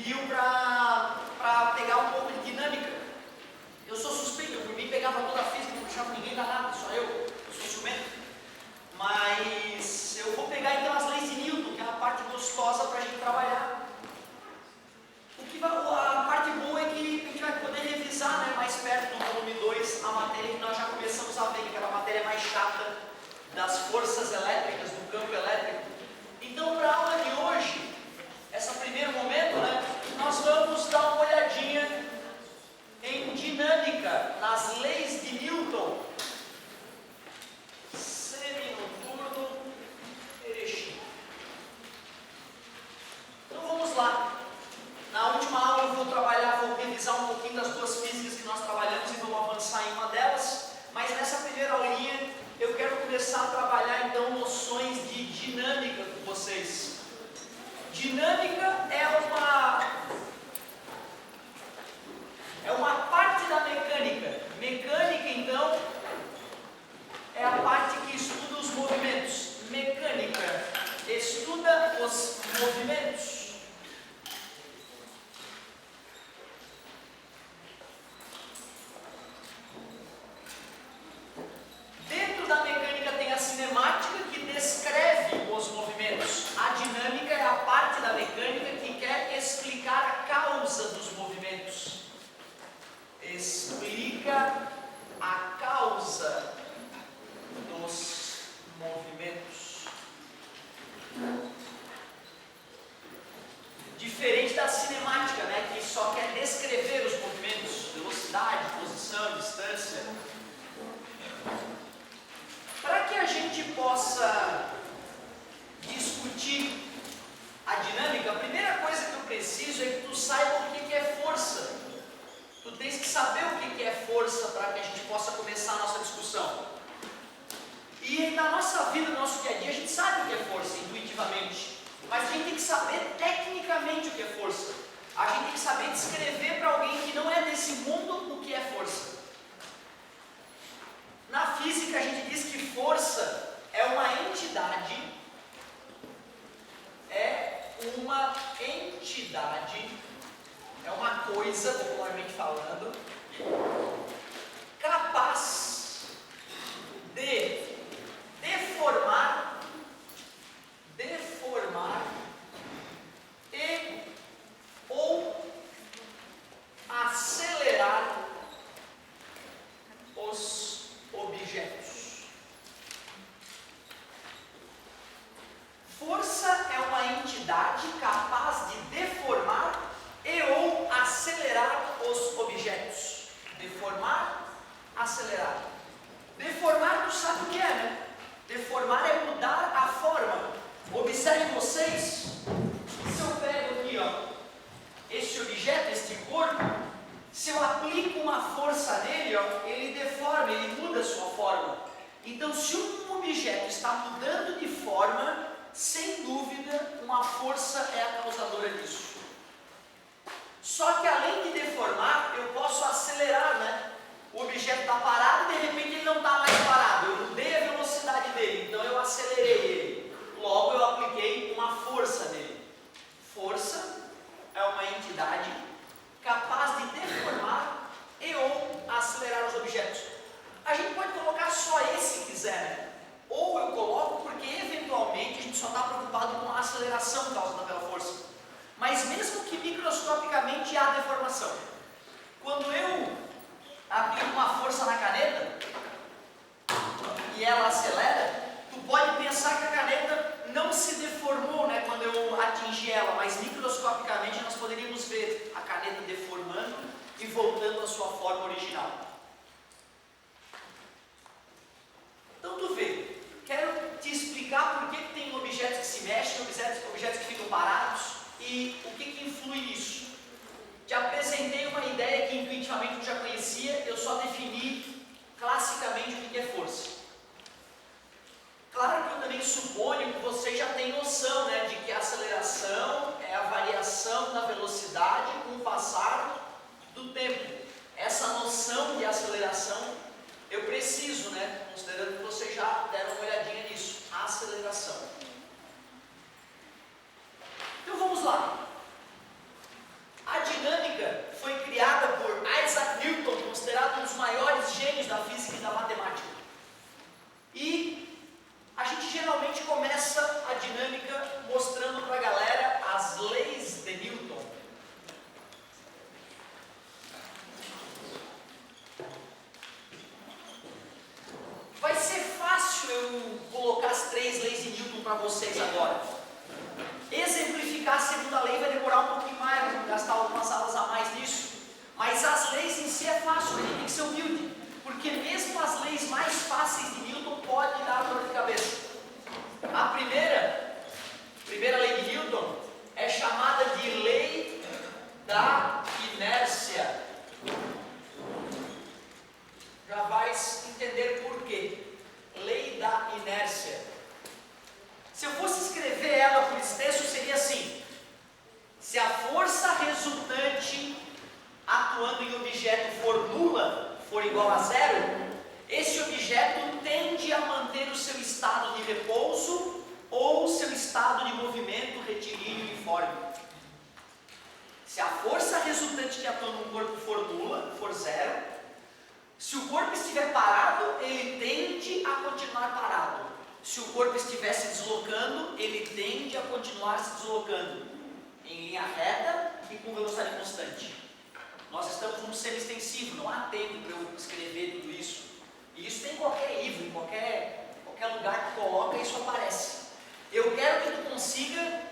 viu para pegar um pouco de dinâmica. Eu sou suspeito, eu por mim pegava toda a física, não deixava ninguém dar nada, só eu sou ciumento. Mas eu vou pegar então as leis de Newton, que é a parte gostosa para a gente trabalhar. A parte boa é que a gente vai poder revisar, né, mais perto do volume 2 a matéria que nós já começamos a ver, que era a matéria mais chata das forças elétricas, do campo elétrico. Então, para a aula de hoje, esse primeiro momento, né, nós vamos dar uma olhadinha em dinâmica, nas leis de Newton. Seminoturno, Erechim. Então vamos lá. Na última aula eu vou revisar um pouquinho das duas físicas que nós trabalhamos e vamos avançar em uma delas. Mas nessa primeira aulinha eu quero começar a trabalhar então noções de dinâmica com vocês. Dinâmica é uma parte da mecânica. Mecânica, então, é a parte que estuda os movimentos. Mecânica estuda os movimentos. Dentro da mecânica tem a cinemática, que descreve os movimentos. A dinâmica é a parte da mecânica que quer explicar a causa dos movimentos. Explica a causa dos movimentos. Diferente da cinemática, né, que só quer descrever os movimentos, velocidade, posição, distância. Para que a gente possa discutir a dinâmica, a primeira coisa que eu preciso é que tu saiba o que é força. Tu tens que saber o que é força para que a gente possa começar a nossa discussão. E na nossa vida, no nosso dia a dia, a gente sabe o que é força, intuitivamente. Mas a gente tem que saber tecnicamente o que é força. A gente tem que saber descrever para alguém que não é desse mundo o que é força. Na física a gente diz que força é uma entidade, é uma coisa, popularmente falando, capaz de deformar e ou acelerar os objetos. Força é uma entidade capaz de deformar e ou acelerar os objetos. Deformar, acelerar. Deformar, tu sabe o que é, né? Deformar é mudar a forma. Observem vocês, se eu pego aqui, ó, esse objeto, este corpo, se eu aplico uma força nele, ó, ele deforma, ele muda a sua forma. Então, se um objeto está mudando de forma, sem dúvida, uma força é a causadora disso. Só que além de deformar, eu posso acelerar, né? O objeto está parado e de repente ele não está mais parado. Eu mudei a velocidade dele, então eu acelerei ele. Logo eu apliquei uma força nele. Força é uma entidade capaz de deformar e ou acelerar os objetos. A gente pode colocar só esse se quiser, né? Ou eu coloco porque eventualmente a gente só está preocupado com a aceleração causada pela força. Mas mesmo que microscopicamente há deformação. Quando eu aplico uma força na caneta e ela acelera, tu pode pensar que a caneta não se deformou, né, quando eu atingi ela, mas microscopicamente nós poderíamos ver a caneta deformando e voltando à sua forma original. Então tu vê, quero te explicar por que tem objetos que se mexem, objetos que ficam parados e o que influi nisso. Te apresentei uma ideia que intuitivamente eu já conhecia, eu só defini classicamente o que é força. Claro que eu também suponho que vocês já têm noção, né, de que a aceleração é a variação da velocidade com o passar do tempo. Essa noção de aceleração eu preciso, né, considerando que vocês já deram uma olhadinha nisso, a aceleração. Então vamos lá. vocês agora. Exemplificar a segunda lei vai demorar um pouquinho mais, vamos gastar algumas aulas a mais nisso. Mas as leis em si é fácil, a gente tem que ser humilde. Porque mesmo as leis mais fáceis de Newton podem dar dor de cabeça. A primeira lei de Newton é chamada de lei da inércia. Já vais entender por quê. Lei da inércia. Se eu fosse escrever ela por extenso, seria assim: se a força resultante atuando em objeto for nula, for igual a zero, esse objeto tende a manter o seu estado de repouso ou seu estado de movimento retilíneo uniforme. Se a força resultante que atua num corpo for nula, for zero, se o corpo estiver parado, ele tende a continuar parado. Se o corpo estiver se deslocando, ele tende a continuar se deslocando em linha reta e com velocidade constante. Nós estamos num semi-extensivo, não há tempo para eu escrever tudo isso. E isso tem em qualquer livro, em qualquer lugar que coloca, isso aparece. Eu quero que tu consiga,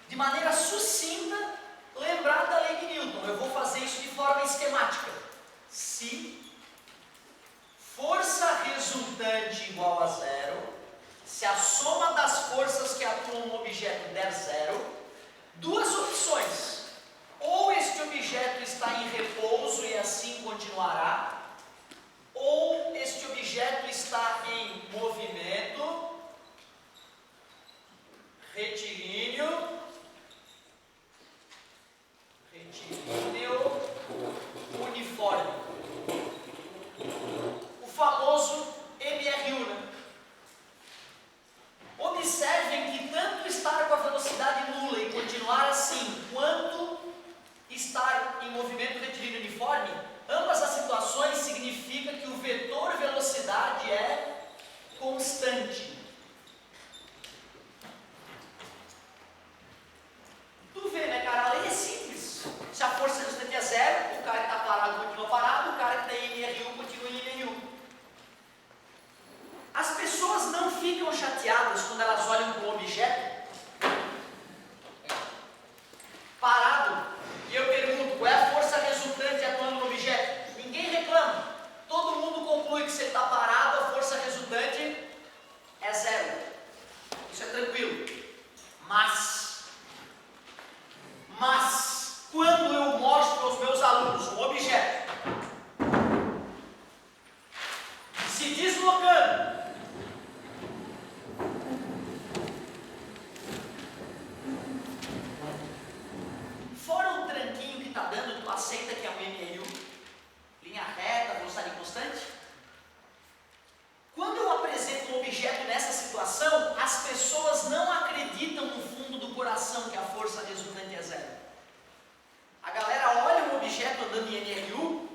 de maneira sucinta, lembrar da lei de Newton. Eu vou fazer isso de forma esquemática. Se força resultante igual a zero, se a soma das forças que atuam no objeto der zero, duas opções. Ou este objeto está em repouso e assim continuará, ou este objeto está em movimento retilíneo uniforme. O famoso MRU, né? Observem que tanto estar com a velocidade nula e continuar assim, quanto estar em movimento retilíneo uniforme, ambas as situações significam que o vetor velocidade é constante. Tu vê, né, cara? A lei é simples. Se a força resultante é zero, o cara que está parado continua parado, o cara que está em MRU continua em MRU. As pessoas não ficam chateadas quando elas olham para um objeto parado e eu pergunto qual é a força resultante atuando no objeto. Ninguém reclama. Todo mundo conclui que se ele está parado, a força resultante é zero. Isso é tranquilo. Mas, quando eu mostro aos meus alunos um objeto se deslocando, fora o tranquinho que está dando, tu aceita que é um MRU? Linha reta, velocidade constante? Quando eu apresento um objeto nessa situação, as pessoas não acreditam no fundo do coração que a força resultante é zero. A galera olha um objeto andando em MRU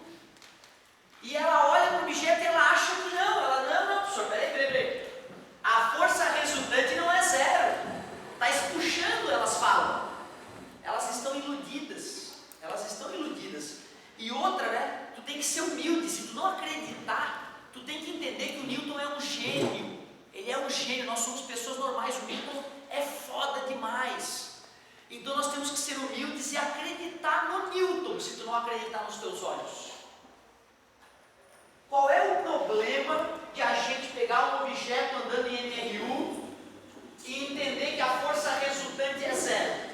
e ela olha para o objeto e ela acha que não. Não, professor, peraí. A força resultante não é zero. Está espuxando, elas falam. Elas estão iludidas. E outra, né? Tu tem que ser humilde. Se tu não acreditar, tu tem que entender que o Newton é um gênio. Ele é um gênio. Nós somos pessoas normais. O Newton é foda demais. Então nós temos que ser humildes e acreditar no Newton, se tu não acreditar nos teus olhos. Qual é o problema de a gente pegar um objeto andando em MRU e entender que a força resultante é zero?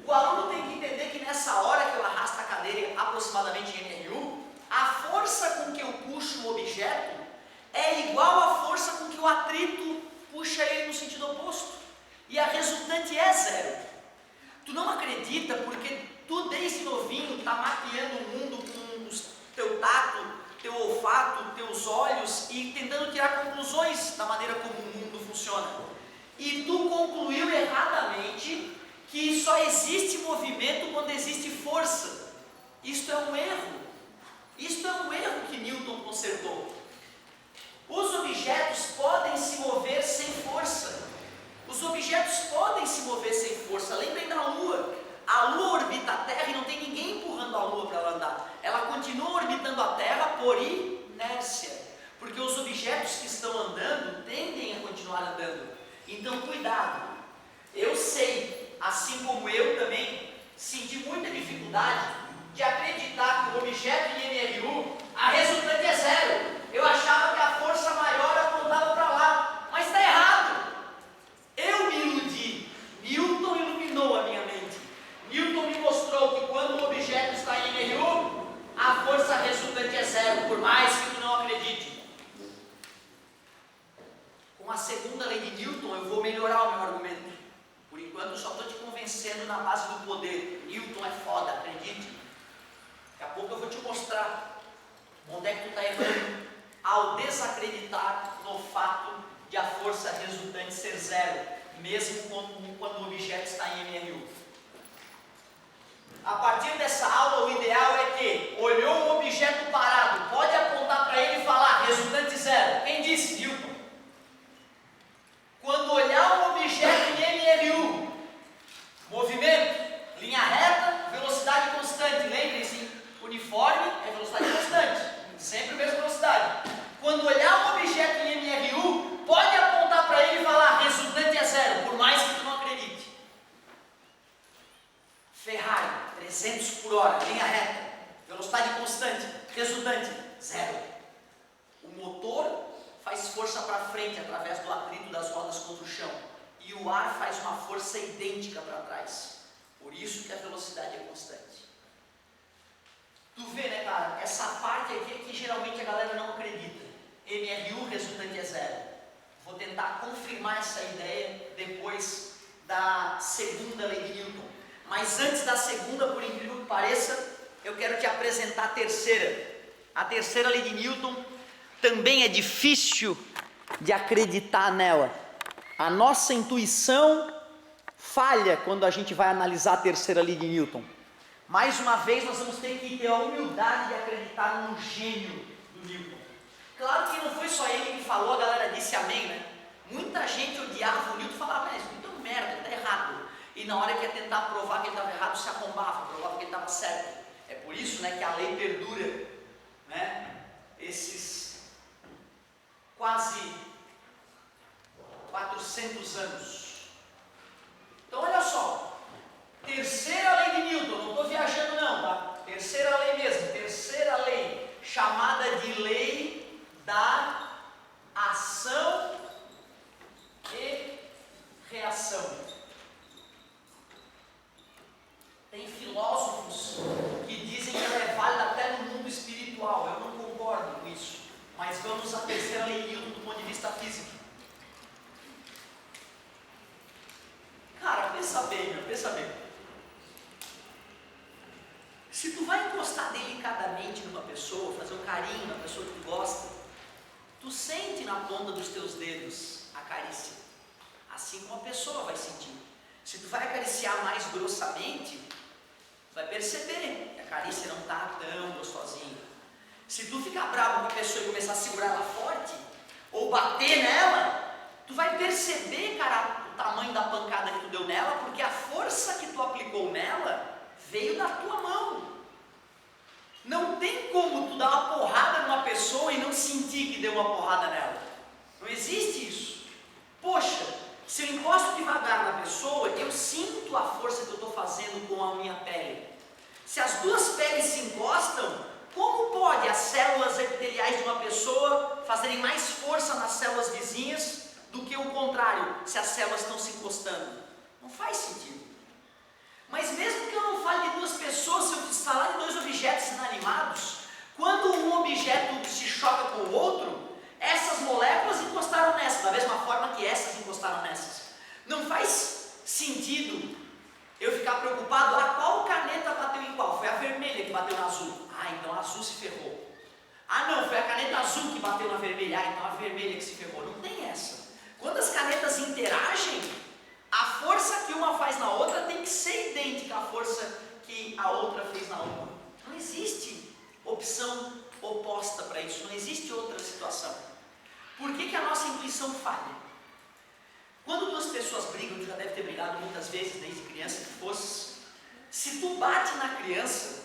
O aluno tem que entender que nessa hora que eu arrasto a cadeira aproximadamente em MRU, a força com que eu puxo o objeto é igual à força com que o atrito puxa ele no sentido oposto. E a resultante é zero. Tu não acredita porque tu desde novinho está mapeando o mundo com o teu tato, teu olfato, teus olhos e tentando tirar conclusões da maneira como o mundo funciona. E tu concluiu erradamente que só existe movimento quando existe força. Isto é um erro. Isto é um erro que Newton consertou. Os objetos podem se mover sem força. Os objetos podem se mover sem força. Lembrem da Lua. A Lua orbita a Terra e não tem ninguém empurrando a Lua para ela andar. Ela continua orbitando a Terra por inércia. Porque os objetos que estão andando tendem a continuar andando. Então, cuidado. Eu sei, assim como eu também, senti muita dificuldade de acreditar que o objeto em MRU, a resultante é zero. Eu achava que a força maior apontava para lá, mas está errado. Eu me iludi. Newton iluminou a minha mente. Newton me mostrou que quando o objeto está em MRU, a força resultante é zero, por mais que tu não acredite. Com a segunda lei de Newton, eu vou melhorar o meu argumento. Por enquanto, eu só estou te convencendo na base do poder. Newton é foda, acredite. Daqui a pouco eu vou te mostrar onde é que tu está errando ao desacreditar no fato de a força resultante ser zero, mesmo quando o objeto está em MRU. A partir dessa aula, o ideal é que olhou um objeto parado, pode apontar para ele e falar resultante zero. Quem disse? Newton. Quando olhar um objeto em MRU, movimento, linha reta, velocidade constante. Lembrem-se, uniforme é velocidade constante, sempre a mesma velocidade. Quando olhar um objeto em MRU, pode apontar para ele e falar resultante é zero, por mais que tu não acredite. Ferrari, 300 por hora, linha reta, velocidade constante, resultante zero. O motor faz força para frente através do atrito das rodas contra o chão, e o ar faz uma força idêntica para trás. Por isso que a velocidade é constante. Tu vê, né, cara? Essa parte aqui é que geralmente a galera não acredita. MRU, resultante é zero. Vou tentar confirmar essa ideia depois da segunda lei de Newton. Mas antes da segunda, por incrível que pareça, eu quero te apresentar a terceira. A terceira lei de Newton também é difícil de acreditar nela. A nossa intuição falha quando a gente vai analisar a terceira lei de Newton. Mais uma vez, nós vamos ter que ter a humildade de acreditar no gênio do Newton. Claro que não foi só ele que falou, a galera disse amém, né? Muita gente odiava o Newton e falava, mas Newton é um merda, ele está errado. E na hora que ia tentar provar que ele estava errado, se arrombava, provava que ele estava certo. É por isso, né, que a lei perdura, né? Esses quase 400 anos. Então olha só, terceira lei de Newton, não estou viajando não, tá? Terceira lei mesmo, terceira lei, chamada de lei da ação e reação. Tem filósofos que dizem que ela é válida até no mundo espiritual. Eu não concordo com isso. Mas vamos à terceira lei de Newton do ponto de vista físico. Cara, pensa bem, meu, pensa bem. Se tu vai encostar delicadamente numa pessoa, fazer um carinho na pessoa que tu gosta, tu sente na ponta dos teus dedos a carícia. Assim como a pessoa vai sentir. Se tu vai acariciar mais grossamente, tu vai perceber que a carícia não está tão gostosinha. Se tu ficar bravo com a pessoa e começar a segurar ela forte, ou bater nela, tu vai perceber, cara, o tamanho da pancada que tu deu nela, porque a força que tu aplicou nela veio da tua mão. Não tem como tu dar uma porrada numa pessoa e não sentir que deu uma porrada nela. Não existe isso. Poxa, se eu encosto devagar na pessoa, eu sinto a força que eu estou fazendo com a minha pele. Se as duas peles se encostam, como pode as células epiteliais de uma pessoa fazerem mais força nas células vizinhas do que o contrário, se as células estão se encostando? Não faz sentido. Mas mesmo que eu não fale de duas pessoas, se eu falar de dois objetos inanimados, quando um objeto se choca com o outro, essas moléculas encostaram nessas, da mesma forma que essas encostaram nessas. Não faz sentido eu ficar preocupado, qual caneta bateu em qual? Foi a vermelha que bateu na azul. Então a azul se ferrou. Não, foi a caneta azul que bateu na vermelha. Então a vermelha que se ferrou. Não tem essa. Quando as canetas interagem, a força que uma faz na outra tem que ser idêntica à força que a outra fez na outra. Não existe opção oposta para isso. Não existe outra situação. Por que a nossa intuição falha? Quando duas pessoas brigam, tu já deve ter brigado muitas vezes desde criança que fosse. Se tu bate na criança,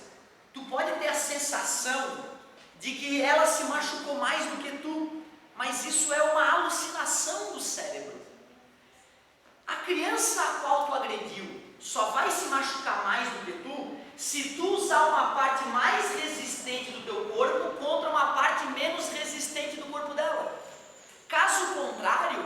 tu pode ter a sensação de que ela se machucou mais do que tu, mas isso é uma alucinação do cérebro. criança a qual tu agrediu só vai se machucar mais do que tu se tu usar uma parte mais resistente do teu corpo contra uma parte menos resistente do corpo dela. Caso contrário,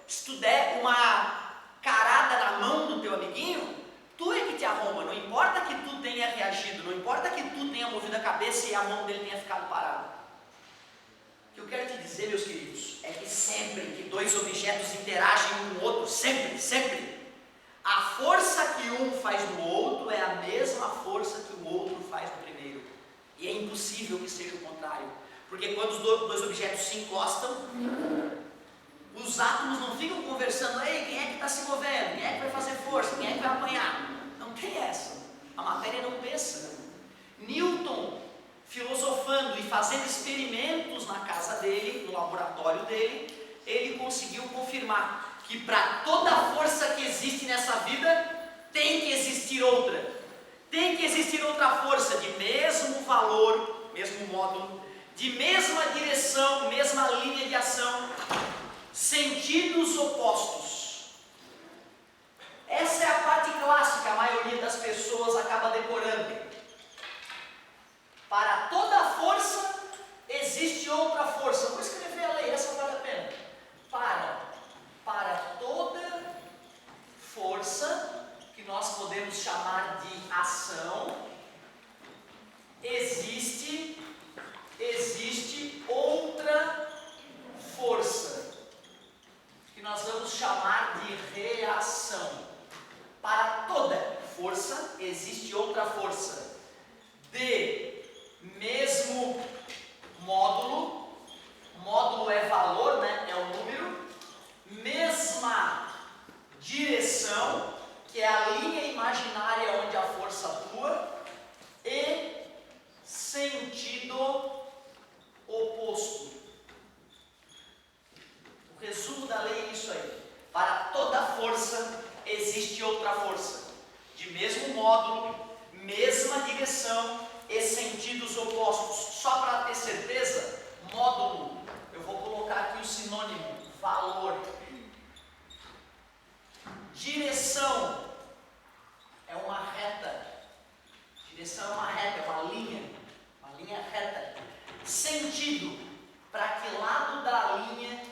se tu der uma carada na mão do teu amiguinho, tu é que te arromba. Não importa que tu tenha reagido, não importa que tu tenha movido a cabeça e a mão dele tenha ficado parada. O que eu quero te dizer, meus queridos, é que sempre que dois objetos interagem um com o outro, sempre, a força que um faz no outro é a mesma força que o outro faz no primeiro. E é impossível que seja o contrário. Porque quando os dois objetos se encostam, os átomos não ficam conversando, ei, quem é que está se movendo? Quem é que vai fazer força? Quem é que vai apanhar? Não tem essa. A matéria não pensa. Newton, filosofando e fazendo experimentos na casa dele, no laboratório dele, ele conseguiu confirmar que para toda força que existe nessa vida, tem que existir outra. Tem que existir outra força de mesmo valor, mesmo módulo, de mesma direção, mesma linha de ação, sentidos opostos. Essa é a parte clássica, a maioria das pessoas acaba decorando. Para toda força, existe outra força. Vou escrever a lei, essa vale a pena. Para toda força, que nós podemos chamar de ação, existe outra força, que nós vamos chamar de reação. Para toda força, existe outra força, de mesmo módulo é valor, né? É o número, mesma direção, que é a linha imaginária onde a força atua, e sentido oposto. O resumo da lei é isso aí. Para toda força existe outra força, de mesmo módulo, mesma direção e sentidos opostos. Só para ter certeza, módulo, eu vou colocar aqui o sinônimo, valor. Direção é uma reta. Direção é uma reta, é uma linha reta. Sentido, para que lado da linha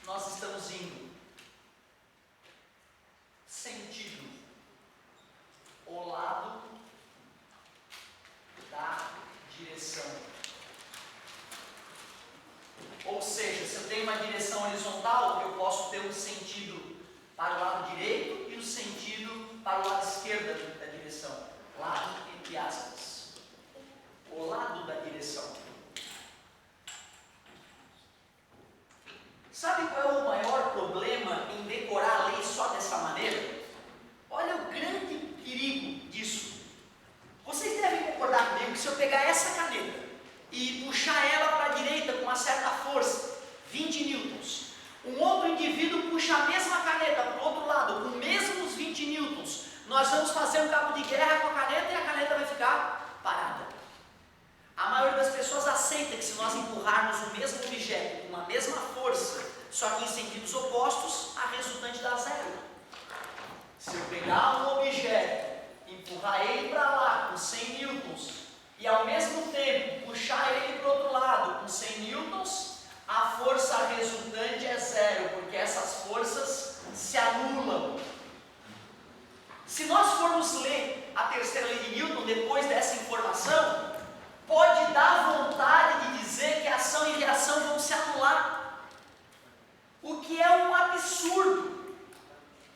nós estamos indo? Sentido, o lado da direção. Ou seja, se eu tenho uma direção horizontal, eu posso ter um sentido para o lado direito e um sentido para o lado esquerdo da direção. Lado entre aspas. O lado da direção. Sabe qual é o maior problema em decorar a lei só dessa maneira? Olha o grande perigo disso. Vocês devem concordar comigo que se eu pegar essa caneta e puxar ela para a direita com uma certa força, 20 newtons, um outro indivíduo puxa a mesma caneta para o outro lado com mesmos 20 newtons, nós vamos fazer um cabo de guerra com a caneta e a caneta vai ficar parada. A maioria das pessoas aceita que se nós empurrarmos o mesmo objeto com a mesma força, só que em sentidos opostos, a resultante dá zero. Se eu pegar um objeto, empurrar ele para lá com 100 newtons e ao mesmo tempo puxar ele para o outro lado com 100 newtons, a força resultante é zero, porque essas forças se anulam. Se nós formos ler a terceira lei de Newton depois dessa informação, pode dar vontade de dizer que ação e reação vão se anular, o que é um absurdo.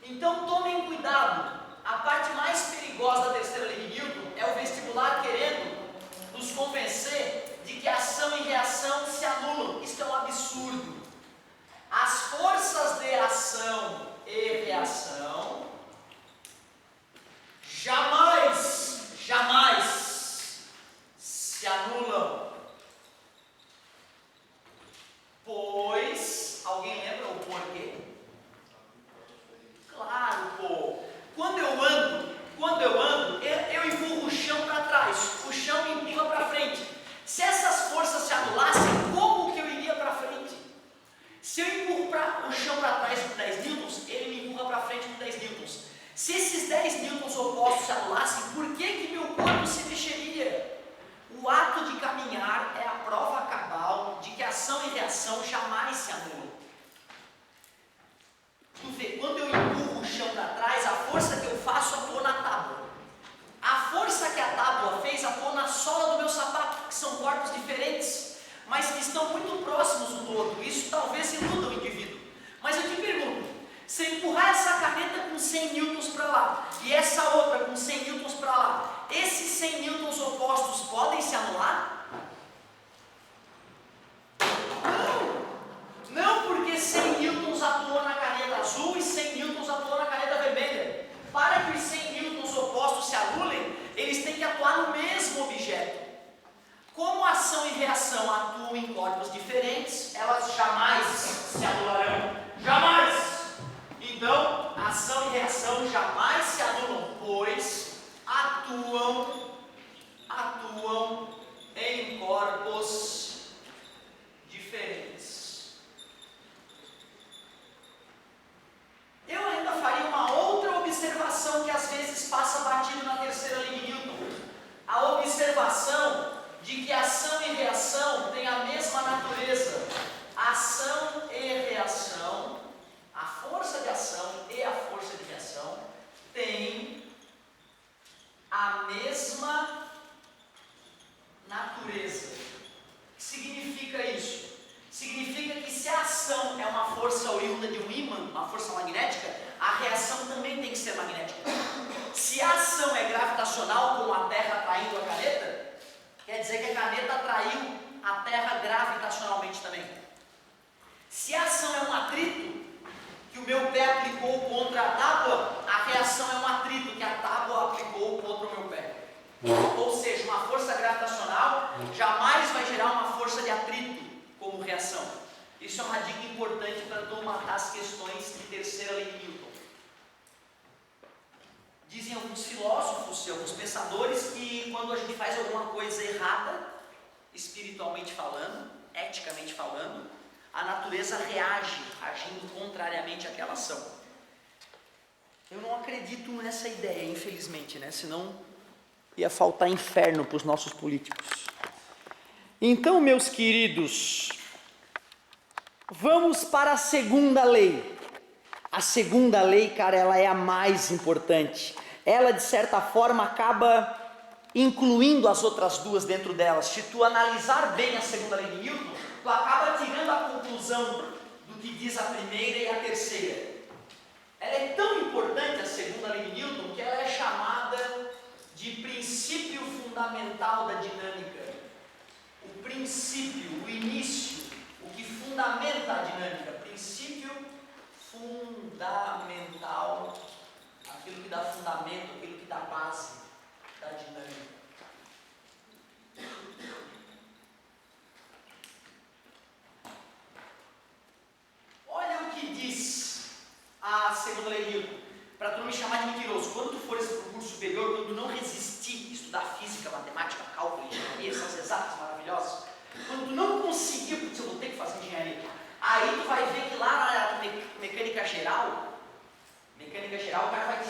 Então tomem cuidado. A parte mais perigosa da terceira lei de Newton é o vestibular querendo nos convencer de que ação e reação se anulam. Isso é um absurdo. As forças de ação e reação jamais se anulam. Pois, alguém lembra o porquê? Claro, pô. Quando eu ando, eu empurro o chão para trás, o chão me empurra para frente. Se essas forças se anulassem, como que eu iria para frente? Se eu empurro o chão para trás com 10 newtons, ele me empurra para frente com 10 newtons. estão muito próximos um do outro. Isso talvez iluda o indivíduo. Mas eu te pergunto, se eu empurrar essa caneta com 100 newtons para lá e essa outra com 100 newtons para lá, esses 100 newtons opostos podem se anular? Não, porque 100 newtons atuou na caneta azul e 100 newtons atuou na caneta vermelha. Para que os 100 newtons opostos se anulem, eles têm que atuar no mesmo objeto. Como ação e reação atuam em corpos diferentes, elas jamais se anularão. Jamais! Então, ação e reação jamais se anulam, pois atuam em corpos diferentes. Eu ainda faria uma outra observação que às vezes passa batido na terceira lei de Newton. A observação de que ação e reação têm a mesma natureza. Ação e reação, a força de ação e a força de reação têm a mesma natureza. O que significa isso? Significa que se a ação é uma força oriunda de um ímã, uma força magnética, a reação também tem que ser magnética. Se a ação é gravitacional, como a Terra atraindo a caneta, quer dizer que a caneta atraiu a Terra gravitacionalmente também. Se a ação é um atrito, que o meu pé aplicou contra a tábua, a reação é um atrito que a tábua aplicou contra o meu pé. Ou seja, uma força gravitacional jamais vai gerar uma força de atrito como reação. Isso é uma dica importante para tu matar as questões de terceira lei de Newton. Dizem alguns filósofos e alguns pensadores que quando a gente faz alguma coisa errada, espiritualmente falando, eticamente falando, a natureza reage agindo contrariamente àquela ação. Eu não acredito nessa ideia, infelizmente, né? Senão ia faltar inferno para os nossos políticos. Então, meus queridos, vamos para a segunda lei. A segunda lei, cara, ela é a mais importante. Ela, de certa forma, acaba incluindo as outras duas dentro delas. Se tu analisar bem a segunda lei de Newton, tu acaba tirando a conclusão do que diz a primeira e a terceira. Ela é tão importante, a segunda lei de Newton, que ela é chamada de princípio fundamental da dinâmica. O princípio, o início, o que fundamenta a dinâmica. Princípio fundamental, aquilo que dá fundamento, aquilo que dá base da dinâmica. Olha o que diz a segunda lei de Newton, para tu não me chamar de mentiroso. Quando tu fores para o curso superior, quando tu não resistir estudar física, matemática, cálculo, engenharia, essas exatas maravilhosas, quando tu não conseguir, porque eu vou ter que fazer engenharia, aí tu vai ver que lá na mecânica geral, o cara vai te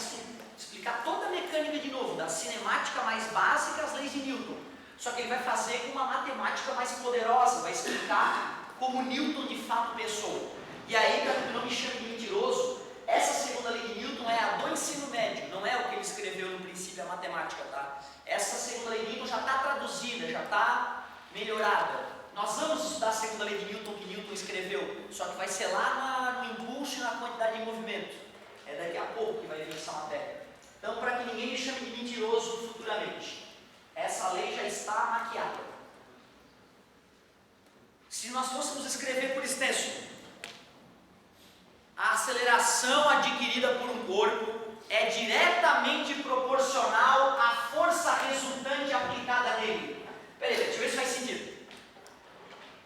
explicar toda a mecânica de novo, da cinemática mais básica às leis de Newton. Só que ele vai fazer com uma matemática mais poderosa, vai explicar como Newton de fato pensou. E aí, para que tu não me chame de mentiroso, essa segunda lei de Newton é a do ensino médio, não é o que ele escreveu no princípio, a matemática, tá? Essa segunda lei de Newton já está traduzida, já está melhorada. Nós vamos estudar a segunda lei de Newton que Newton escreveu, só que vai ser lá no impulso e na quantidade de movimento. É daqui a pouco que vai vir essa matéria. Então, para que ninguém me chame de mentiroso futuramente, essa lei já está maquiada. Se nós fôssemos escrever por extenso, a aceleração adquirida por um corpo é diretamente proporcional à força resultante aplicada nele. Peraí, deixa eu ver se faz sentido.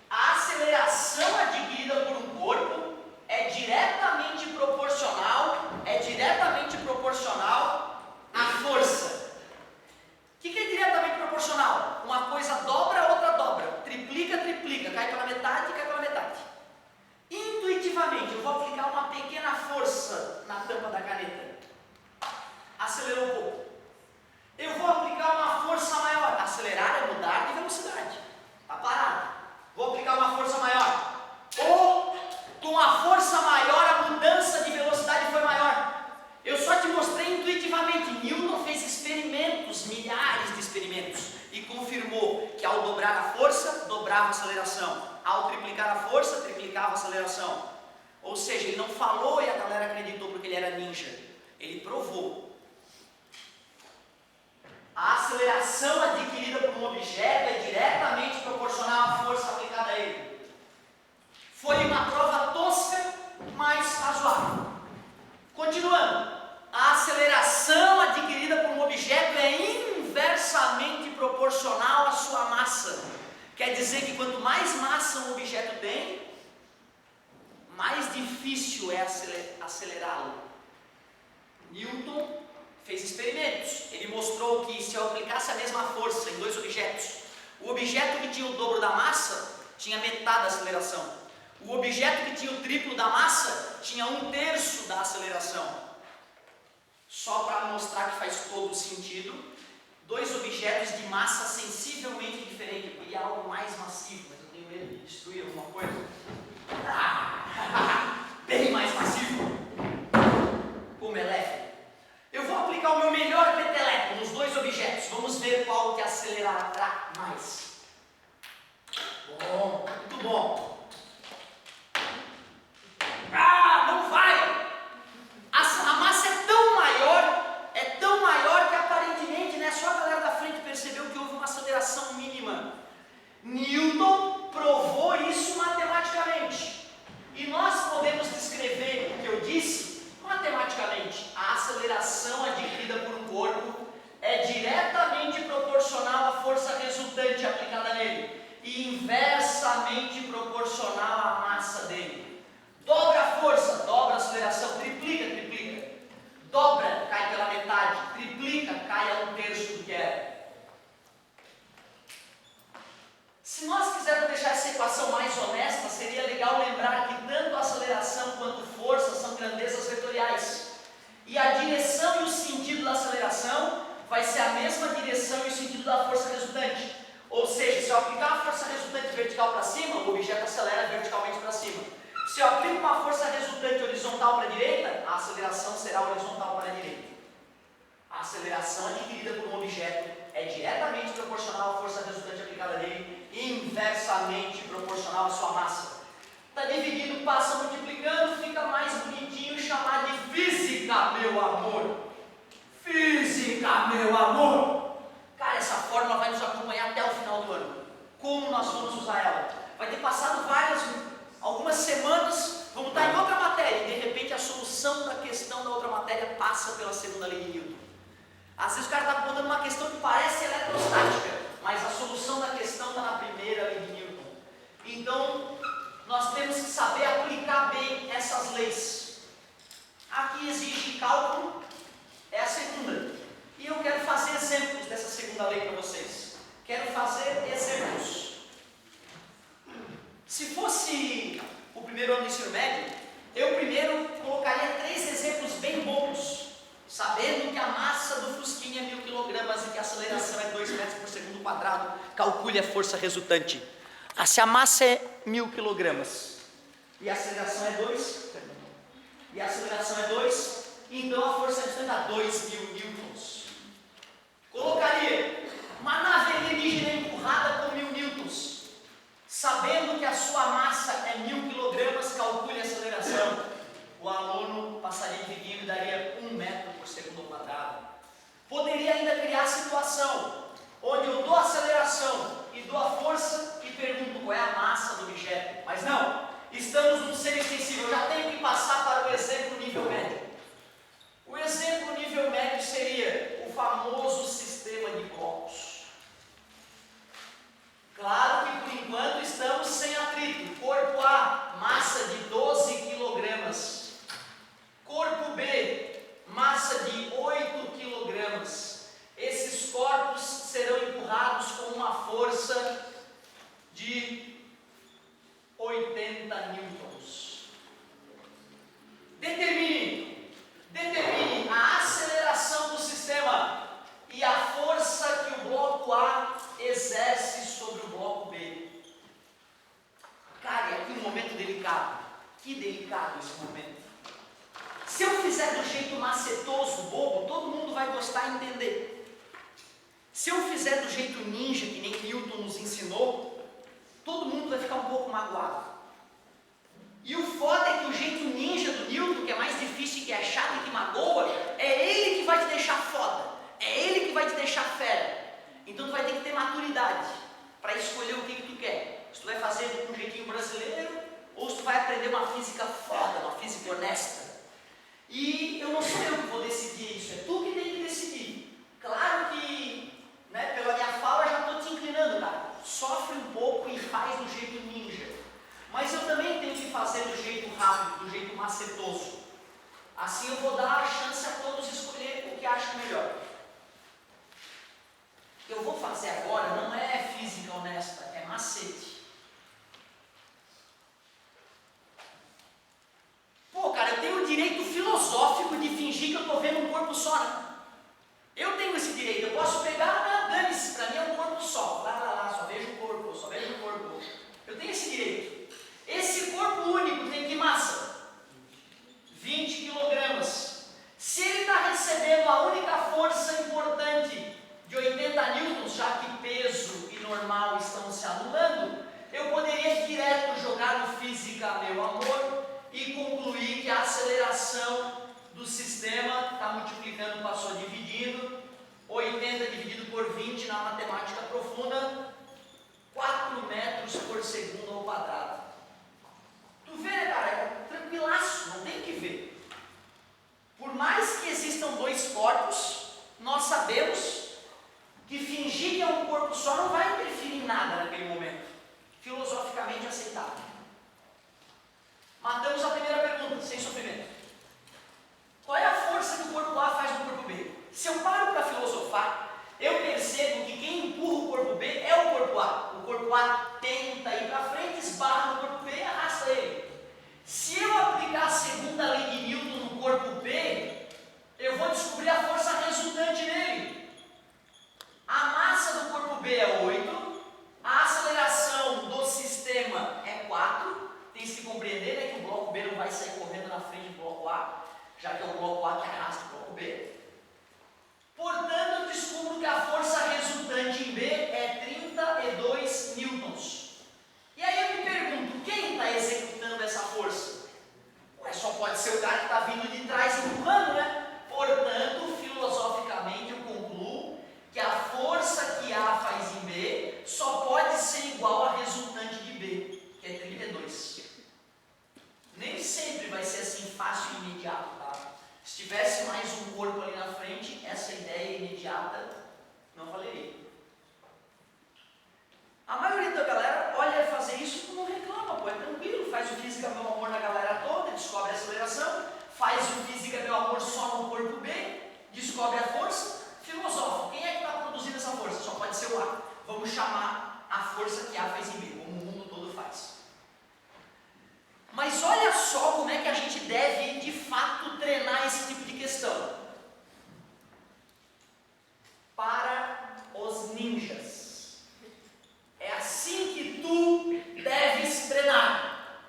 A aceleração adquirida por um corpo é diretamente proporcional à força. O que é diretamente proporcional? Uma coisa dobra, a outra dobra. Triplica, cai pela metade, cai pela metade. Intuitivamente, eu vou aplicar uma pequena força na tampa da caneta. Acelerou um pouco. Eu vou aplicar uma força maior. Acelerar é mudar de velocidade. Está parado. Vou aplicar uma força maior. Ou, com a força maior, a mudança de velocidade foi maior. Eu só te mostrei intuitivamente. Newton fez experimentos, milhares de experimentos, e confirmou que ao dobrar a força, dobrar dobrava a aceleração. Ao triplicar a força, triplicava a aceleração. Ou seja, ele não falou e a galera acreditou porque ele era ninja. Ele provou. A aceleração adquirida por um objeto é diretamente proporcional à força aplicada a ele. Foi uma prova tosca, mas razoável. Continuando. A aceleração adquirida por um objeto é inversamente proporcional à sua massa. Quer dizer que quanto mais massa um objeto tem, mais difícil é acelerá-lo. Newton fez experimentos. Ele mostrou que se eu aplicasse a mesma força em dois objetos, o objeto que tinha o dobro da massa tinha metade da aceleração. O objeto que tinha o triplo da massa tinha 1/3 da aceleração. Só para mostrar que faz todo sentido, dois objetos de massa sensivelmente diferente. Eu queria algo mais massivo, mas eu tenho medo de destruir alguma coisa. Bem mais massivo. Como é leve. Eu vou aplicar o meu melhor peteleco nos dois objetos. Vamos ver qual que acelerará mais. Bom, muito bom. Não vai! A massa é tão maior que aparentemente, né, só a galera da frente percebeu que houve uma aceleração mínima. Newton provou isso matematicamente. E nós podemos descrever o que eu disse matematicamente. A aceleração adquirida por um corpo é diretamente proporcional à força resultante aplicada nele e inversamente proporcional à massa dele. Dobra a força, dobra a aceleração, triplica. Dobra, cai pela metade, triplica, cai a 1/3 do que era. Se nós quisermos deixar essa equação mais honesta, seria legal lembrar que tanto a aceleração quanto força são grandezas vetoriais. E a direção e o sentido da aceleração vai ser a mesma direção e o sentido da força resultante. Ou seja, se eu aplicar a força resultante vertical para cima, o objeto acelera verticalmente para cima. Se eu aplico uma força resultante horizontal para a direita, a aceleração será horizontal para a direita. A aceleração adquirida por um objeto é diretamente proporcional à força resultante aplicada nele e inversamente proporcional à sua massa. Está dividido, passa multiplicando, fica mais bonitinho chamar de física, meu amor. Física, meu amor. Cara, essa fórmula vai nos acompanhar até o final do ano. Como nós vamos usar ela? Vai ter passado algumas semanas, vamos estar em outra matéria e de repente a solução da questão da outra matéria passa pela segunda lei de Newton. Às vezes o cara está botando uma questão que parece eletrostática, mas a solução da questão está na primeira lei de Newton. Então, nós temos que saber aplicar bem essas leis. Aqui exige cálculo, é a segunda. E eu quero fazer exemplos dessa segunda lei para vocês. Quero fazer exemplos. Se fosse o primeiro ano do ensino médio, eu primeiro colocaria 3 exemplos bem bons, sabendo que a massa do Fusquinha é 1000 kg e que a aceleração é 2 metros por segundo quadrado, calcule a força resultante. Se a massa é 1000 kg e a aceleração é 2, então a força resultante dá 2000 newtons. Colocaria uma nave alienígena empurrada com 1000 newtons. Sabendo que a sua massa é 1000 kg, calcule a aceleração. O aluno passaria dividindo e daria 1 metro por segundo quadrado. Poderia ainda criar a situação onde eu dou a aceleração e dou a força e pergunto qual é a massa do objeto. Mas não, estamos num ser extensivo. Eu já tenho que passar para o exemplo nível médio. O exemplo nível médio seria o famoso sistema de blocos. Claro que por enquanto estamos sem atrito. Corpo A, massa de 12 kg. Corpo B, massa de 8 kg. Esses corpos serão empurrados com uma força de 80 newtons. Determine a aceleração do sistema e a força que o bloco A exerce sobre o bloco B. Cara, e aqui um momento delicado. Que delicado esse momento. Se eu fizer do jeito macetoso, bobo, todo mundo vai gostar e entender. Se eu fizer do jeito ninja, que nem Newton nos ensinou, E eu não sou eu que vou decidir isso, é tu que tem que decidir. Claro que, né, pela minha fala, já estou te inclinando, cara. Sofre um pouco e faz do jeito ninja. Mas eu também tenho que fazer do jeito rápido, do jeito macetoso. Assim eu vou dar a chance a todos escolher o que acham melhor. O que eu vou fazer agora não é física honesta, é macete. Pô, cara, eu tenho o direito filosófico de fingir que eu estou vendo um corpo só, né? Eu tenho esse direito, eu posso pegar, dane-se, para mim é um corpo só. Lá, só vejo o corpo, só vejo o corpo. Eu tenho esse direito. Esse corpo único tem que massa? 20 quilogramas. Se ele está recebendo a única força importante de 80 newtons, já que peso e normal estão se anulando, eu poderia direto jogar no física, meu amor, e concluir que a aceleração do sistema está multiplicando, passou dividindo, 80 dividido por 20 na matemática profunda, 4 metros por segundo ao quadrado. Tu vê, cara, é tranquilaço, não tem que ver. Por mais que existam dois corpos, nós sabemos que fingir que é um corpo só não vai interferir em nada naquele momento. Filosoficamente aceitável. Matamos a primeira pergunta, sem sofrimento. Qual é a força que o corpo A faz no corpo B? Se eu paro para filosofar, eu percebo que quem empurra o corpo B é o corpo A. O corpo A tenta ir para frente, esbarra no corpo B e arrasta ele. Se eu aplicar a segunda lei de Newton no corpo B, eu vou descobrir a força resultante nele. A massa do corpo B é 8, a aceleração do sistema é 4. Tem que compreender, né, que o bloco B não vai sair correndo na frente do bloco A, já que é o bloco A que arrasta o bloco B. Portanto, eu descubro que a força resultante em B é 32 newtons. E aí eu me pergunto, quem está executando essa força? Ué, só pode ser o cara que está vindo de trás empurrando, né? Portanto, filosoficamente, eu concluo que a força que A faz em B só pode ser igual à resultante de B, que é 32. Nem sempre vai ser assim fácil e imediato, tá? Se tivesse mais um corpo ali na frente, essa ideia imediata não valeria. A maioria da galera olha fazer isso e não reclama, pô, é tranquilo, faz o física meu amor na galera toda, descobre a aceleração, faz o física meu amor só no corpo B, descobre a força, filosofa. Quem é que está produzindo essa força? Só pode ser o A. Vamos chamar a força que A faz em B, como o mundo todo faz. Mas olha só como é que a gente deve, de fato, treinar esse tipo de questão. Para os ninjas. É assim que tu deves treinar.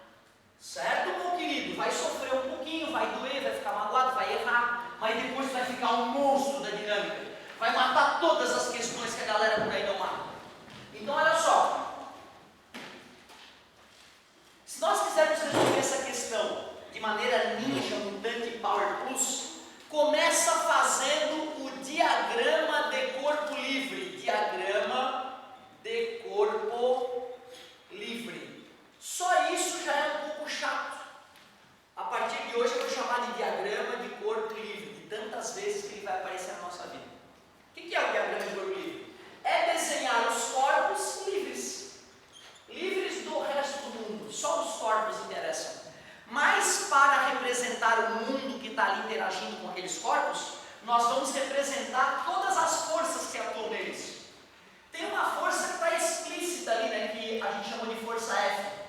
Certo, meu querido? Vai sofrer um pouquinho, vai doer, vai ficar magoado, vai errar, mas depois vai ficar um monstro da dinâmica. Vai matar todas as questões que a galera por aí não mata. Então, olha só. Se nós quisermos resolver essa questão de maneira ninja, mutante Power Plus, começa fazendo o diagrama de corpo livre. Diagrama de corpo livre. Só isso já é um pouco chato. A partir de hoje eu vou chamar de diagrama de corpo livre, de tantas vezes que ele vai aparecer na nossa vida. O que é o diagrama de corpo livre? É desenhar os corpos livres. Livres do resto do mundo, só os corpos interessam. Mas para representar o mundo que está ali interagindo com aqueles corpos, nós vamos representar todas as forças que atuam neles. Tem uma força que está explícita ali, né, que a gente chama de força F.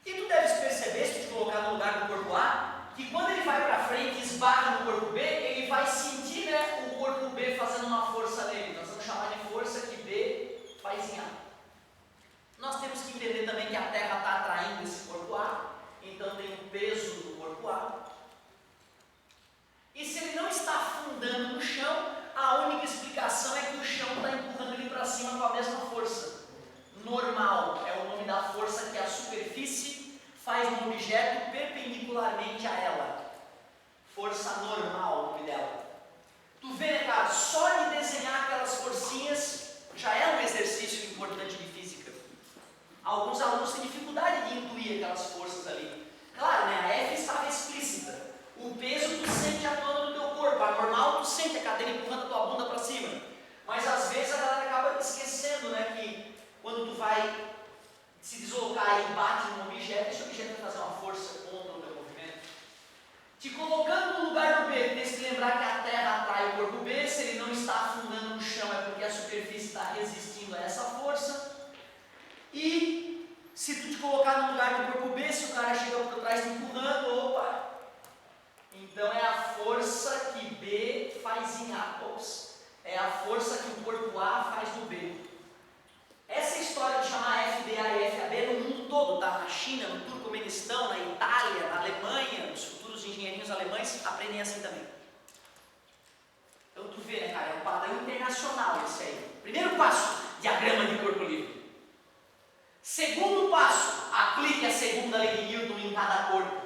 E tu deves perceber, se tu te colocar no lugar do corpo A, que quando ele vai para frente e esbarra no corpo B, ele vai sentir, né, o corpo B fazendo uma força nele. Nós vamos chamar de força que B faz em A. Nós temos que entender também que a Terra está atraindo esse corpo A, então tem o peso do corpo A. E se ele não está afundando no chão, a única explicação é que o chão está empurrando ele para cima com a mesma força. Normal é o nome da força que a superfície faz no objeto perpendicularmente a ela. Força normal, o nome dela. Tu vê, né, cara, só de desenhar aquelas forcinhas já é um exercício importante de física. Alguns alunos têm dificuldade de intuir aquelas forças ali. Claro, né, a F estava explícita. O P e bate num objeto, esse objeto vai fazer uma força contra o teu movimento. Te colocando no lugar do B, tem que lembrar que a Terra atrai o corpo B, se ele não está afundando no chão é porque a superfície está resistindo a essa força. E se tu te colocar no lugar do corpo B, se o cara chega por trás te empurrando, opa! Então é a força que B faz em A. É a força que o corpo A faz no B. Essa história de chamar FDA e FAB no mundo todo, tá? Na China, no Turcomenistão, na Itália, na Alemanha, os futuros engenheirinhos alemães aprendem assim também. Então tu vê, né, cara? É um padrão internacional esse aí. Primeiro passo, diagrama de corpo livre. Segundo passo, aplique a segunda lei de Newton em cada corpo.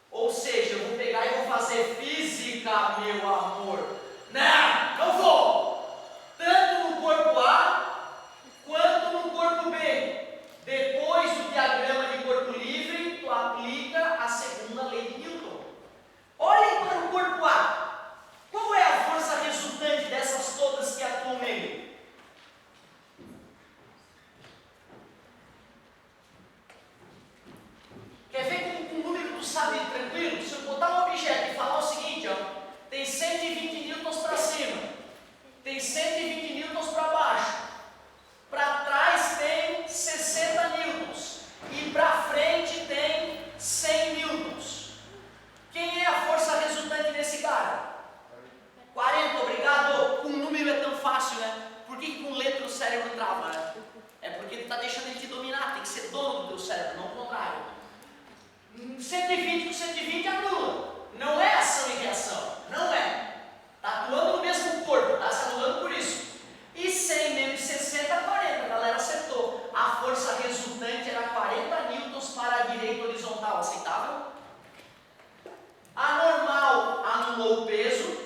Ou seja, eu vou pegar e vou fazer física, meu amor. Não vou! Tanto no corpo A, quanto no corpo B. Depois do diagrama de corpo livre, tu aplica a segunda lei de Newton. Olhem para o corpo A. Qual é a força resultante dessas todas que atuam nele? Quer ver com um número que tu sabe tranquilo? Se eu botar um objeto e falar o seguinte, ó, tem 120 newtons para cima, tem 120 newtons para baixo, para trás tem 60 newtons e para frente tem 100 newtons. Quem é a força resultante desse cara? 40, obrigado. Com um número é tão fácil, né? Por que com letra o cérebro trava, né? É porque ele está deixando ele te dominar, tem que ser dono do teu cérebro, não o contrário. 120 com 120 anula. Não é ação e reação. Não é. Está atuando no mesmo corpo, está se anulando por isso. E 100 menos 60, 40. A galera acertou. A força resultante era 40 newtons para a direita horizontal. Aceitável? A normal anulou o peso.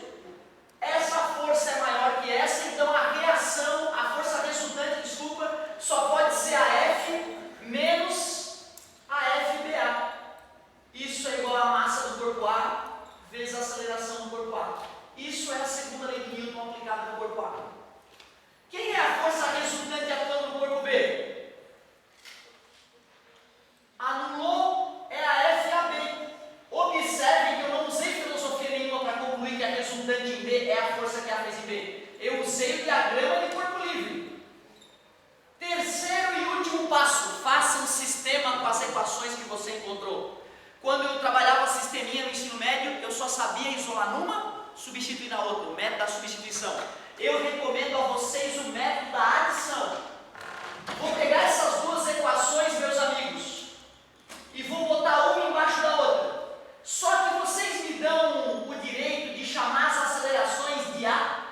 Essa força é maior que essa, então a reação, a força resultante, desculpa, só pode ser a F menos a FBA. Isso é igual à massa do corpo A vezes a aceleração do corpo A. Isso é a segunda lei de Newton aplicada no corpo A. Quem é a força resultante atuando no corpo B? Anulou é a FAB. Observem que eu não usei filosofia nenhuma para concluir que a resultante em B é a força que A fez em B. Eu usei o diagrama de corpo livre. Terceiro e último passo, faça um sistema com as equações que você encontrou. Quando eu trabalhava sisteminha no ensino médio, eu só sabia isolar numa, substituir na outra, o método da substituição. Eu recomendo a vocês o método da adição. Vou pegar essas duas equações, meus amigos, e vou botar uma embaixo da outra. Só que vocês me dão o direito de chamar as acelerações de A.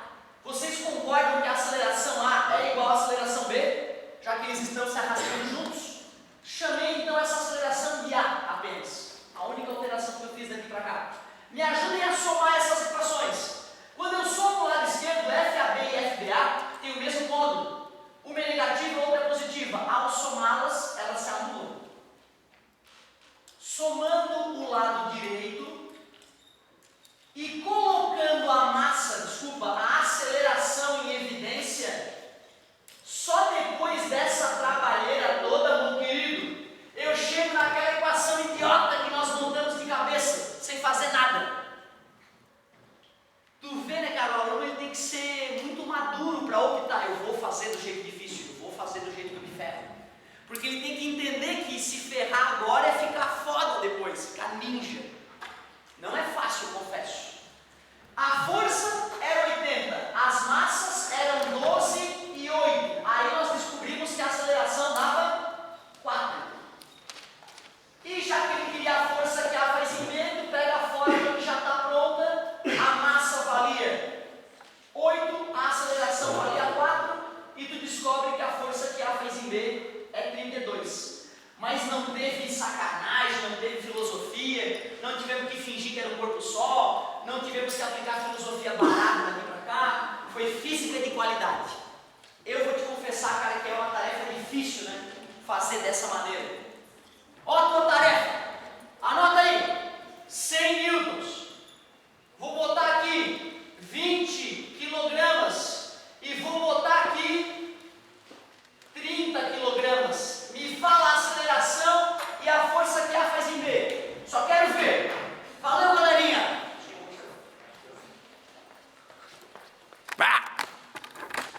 Vocês concordam que a aceleração A é igual à aceleração B? Já que eles estão se arrastando juntos? Chamei então essa aceleração de A apenas. A única alteração que eu fiz daqui para cá. Me ajudem a somar essas equações. Quando eu somo o lado esquerdo, FAB e FBA tem o mesmo módulo. Uma é negativa e outra é positiva. Ao somá-las, elas se anulam. Somando o lado direito e colocando a aceleração em evidência, só depois dessa trabalheira toda, meu querido, eu chego naquela equação idiota que nós montamos de cabeça, sem fazer nada. Tu vê, né, cara, o aluno ele tem que ser muito maduro para optar. Eu vou fazer do jeito difícil, eu vou fazer do jeito que eu me ferro. Porque ele tem que entender que se ferrar agora é ficar foda depois, ficar ninja. Não é fácil, eu confesso. A força era 80, as massas eram 12 e 8. Aí nós descobrimos que a aceleração dava 4. E já que ele queria a força que A faz em B, tu pega a fórmula que já está pronta, a massa valia 8, a aceleração valia 4, e tu descobre que a força que A fez em B é 32. Mas não teve sacanagem, não teve filosofia, não tivemos que fingir que era um corpo só, não tivemos que aplicar filosofia barata daqui para cá, foi física de qualidade. Eu vou te confessar, cara, que é uma tarefa difícil, né? Fazer dessa maneira.